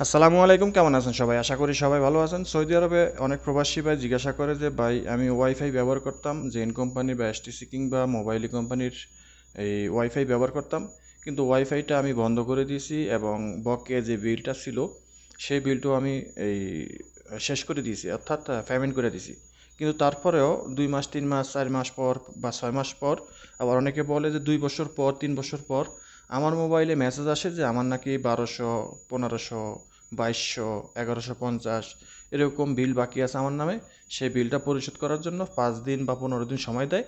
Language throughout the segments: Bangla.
আসসালামু আলাইকুম, কেমন আছেন সবাই? আশা করি সবাই ভালো আছেন। সৌদি আরবে অনেক প্রবাসী ভাই জিজ্ঞাসা করে যে ভাই আমি ওয়াইফাই ব্যবহার করতাম জেন কোম্পানি বা এসটিসি কিংবা মোবাইলি কোম্পানির এই ওয়াইফাই ব্যবহার করতাম, কিন্তু ওয়াইফাইটা আমি বন্ধ করে দিয়েছি এবং বকেয়া যে বিলটা ছিল সেই বিলটাও আমি এই শেষ করে দিয়েছি, অর্থাৎ পেমেন্ট করে দিয়েছি। কিন্তু তারপরেও 2 মাস 3 মাস 4 মাস পর বা 6 মাস পর, আবার অনেকে বলে যে 2 বছর পর 3 বছর পর আমার মোবাইলে মেসেজ আসে যে আমার নাকি 1200, 1500, 2200, 1150 এরকম বিল বাকি আছে আমার নামে। সেই বিলটা পরিশোধ করার জন্য 5 দিন বা 15 দিন সময় দেয়।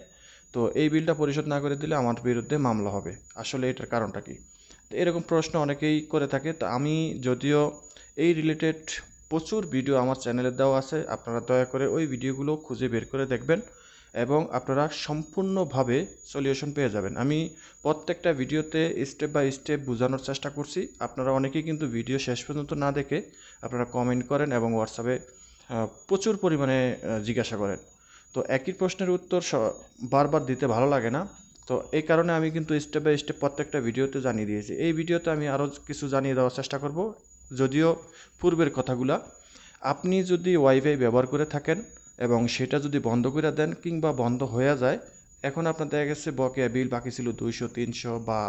তো এই বিলটা পরিশোধ না করে দিলে আমার বিরুদ্ধে মামলা হবে। আসলে এটার কারণটা কি? তো এরকম প্রশ্ন অনেকেই করে থাকে। তো আমি যদিও এই রিলেটেড প্রচুর ভিডিও আমার চ্যানেলে দেওয়া আছে, আপনারা দয়া করে ওই ভিডিওগুলো খুঁজে বের করে দেখবেন এবং আপনারা সম্পূর্ণভাবে সলিউশন পেয়ে যাবেন। আমি প্রত্যেকটা ভিডিওতে স্টেপ বাই স্টেপ বোঝানোর চেষ্টা করছি। আপনারা অনেকেই কিন্তু ভিডিও শেষ পর্যন্ত না দেখে আপনারা কমেন্ট করেন এবং হোয়াটসঅ্যাপে প্রচুর পরিমাণে জিজ্ঞাসা করেন। তো একই প্রশ্নের উত্তর বারবার দিতে ভালো লাগে না। তো এই কারণে আমি কিন্তু স্টেপ বাই স্টেপ প্রত্যেকটা ভিডিওতে জানিয়ে দিয়েছি। এই ভিডিওতে আমি আরও কিছু জানিয়ে দেওয়ার চেষ্টা করব, যদিও পূর্বের কথাগুলা। আপনি যদি ওয়াইফাই ব্যবহার করে থাকেন এবং সেটা যদি বন্ধ করে দেন কিংবা বন্ধ হয়ে যায়, এখন আপনার দেখা গেছে বকেয়া বিল বাকি ছিল 200, 300 বা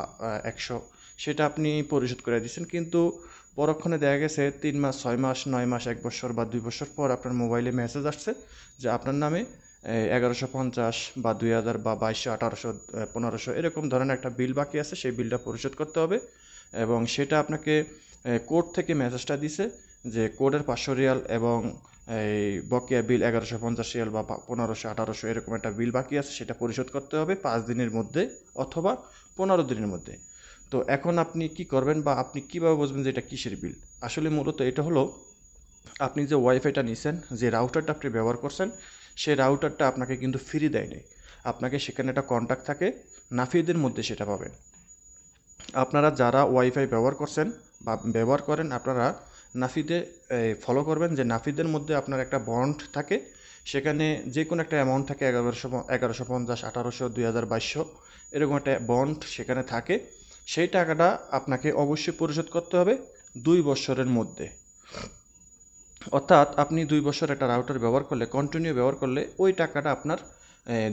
100, সেটা আপনি পরিশোধ করে দিচ্ছেন, কিন্তু পরক্ষণে দেখা গেছে 3 মাস 6 মাস 9 মাস 1 বছর বা 2 বছর পর আপনার মোবাইলে মেসেজ আসছে যে আপনার নামে 1150 বা 2000 বা 2200, 1800, 1500 এরকম ধরনের একটা বিল বাকি আছে। সেই বিলটা পরিশোধ করতে হবে এবং সেটা আপনাকে কোর্ট থেকে মেসেজটা দিছে যে কোডের 500 রিয়াল এবং এই বকেয়া বিল 1150 রিয়াল বা 1500, 1800 এরকম একটা বিল বাকি আছে, সেটা পরিশোধ করতে হবে 5 দিনের মধ্যে অথবা 15 দিনের মধ্যে। তো এখন আপনি কি করবেন বা আপনি কিভাবে বুঝবেন যে এটা কিসের বিল? আসলে মূলত এটা হলো, আপনি যে ওয়াইফাইটা নিছেন, যে রাউটারটা আপনি ব্যবহার করছেন, সেই রাউটারটা আপনাকে কিন্তু ফ্রি দেয় নাই। আপনাকে সেখানে একটা কন্ট্যাক্ট থাকে, নাফিদের মধ্যে সেটা পাবেন। আপনারা যারা ওয়াইফাই ব্যবহার করছেন বা ব্যবহার করেন, আপনারা নাফিদে ফলো করবেন যে নাফিদের মধ্যে আপনার একটা বন্ড থাকে। সেখানে যে কোনো একটা অ্যামাউন্ট থাকে, 1150, 1800, 2000, 2200 এরকম একটা বন্ড সেখানে থাকে। সেই টাকাটা আপনাকে অবশ্যই পরিশোধ করতে হবে 2 বছরের মধ্যে। অর্থাৎ আপনি 2 বছর একটা রাউটার ব্যবহার করলে, কন্টিনিউ ব্যবহার করলে ওই টাকাটা আপনার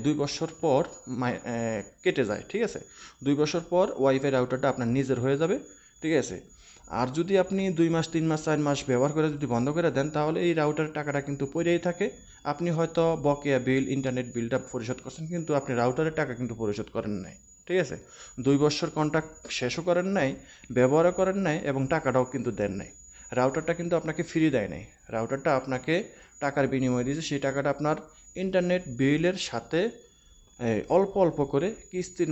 2 বছর পর কেটে যায়, ঠিক আছে? 2 বছর পর ওয়াইফাই রাউটারটা আপনার নিজের হয়ে যাবে, ঠিক আছে? আর যদি আপনি 2 মাস 3 মাস 4 মাস ব্যবহার করে যদি বন্ধ করে দেন, তাহলে এই রাউটারের টাকাটা কিন্তু পড়েই থাকে। আপনি হয়তো বকেয়া বিল, ইন্টারনেট বিলটা পরিশোধ করছেন, কিন্তু আপনি রাউটারের টাকা কিন্তু পরিশোধ করেন নাই, ঠিক আছে? 2 বছর কন্ট্রাক্ট শেষও করেন নাই, ব্যবহারও করেন নাই এবং টাকাটাও কিন্তু দেন নাই। রাউটারটা কিন্তু আপনাকে ফ্রি দেয় নাই। রাউটারটা আপনাকে টাকার বিনিময়ে দিয়েছে। সেই টাকাটা আপনার ইন্টারনেট বিলের সাথে অল্প অল্প করে কিস্তির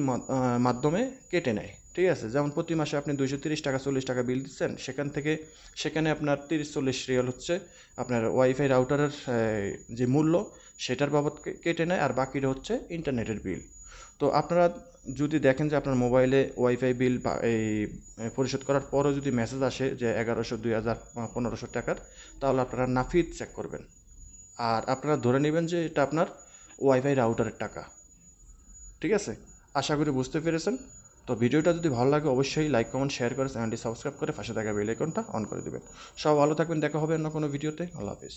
মাধ্যমে কেটে নেয়, ঠিক আছে? যেমন প্রতি মাসে আপনি 230 টাকা 40 টাকা বিল দিচ্ছেন, সেখানে আপনার 30-40 রিয়াল হচ্ছে আপনার ওয়াইফাই রাউটারের যে মূল্য, সেটার বাবদ কেটে নেয়, আর বাকিটা হচ্ছে ইন্টারনেটের বিল। তো আপনারা যদি দেখেন যে আপনার মোবাইলে ওয়াইফাই বিল বা এই পরিশোধ করার পরও যদি মেসেজ আসে যে 1100, 2000, 1500 টাকার, তাহলে আপনারা নাফিদ চেক করবেন আর আপনারা ধরে নেবেন যে এটা আপনার ওয়াইফাই রাউটারের টাকা, ঠিক আছে? আশা করি বুঝতে পেরেছেন। তো ভিডিওটা যদি ভালো লাগে অবশ্যই লাইক, কমেন্ট, শেয়ার করে চ্যানেলটি সাবস্ক্রাইব করে পাশে থাকা বেল আইকনটা অন করে দেবেন। সব ভালো থাকবেন, দেখা হবে অন্য কোনো ভিডিওতে। আল্লাহ হাফিজ।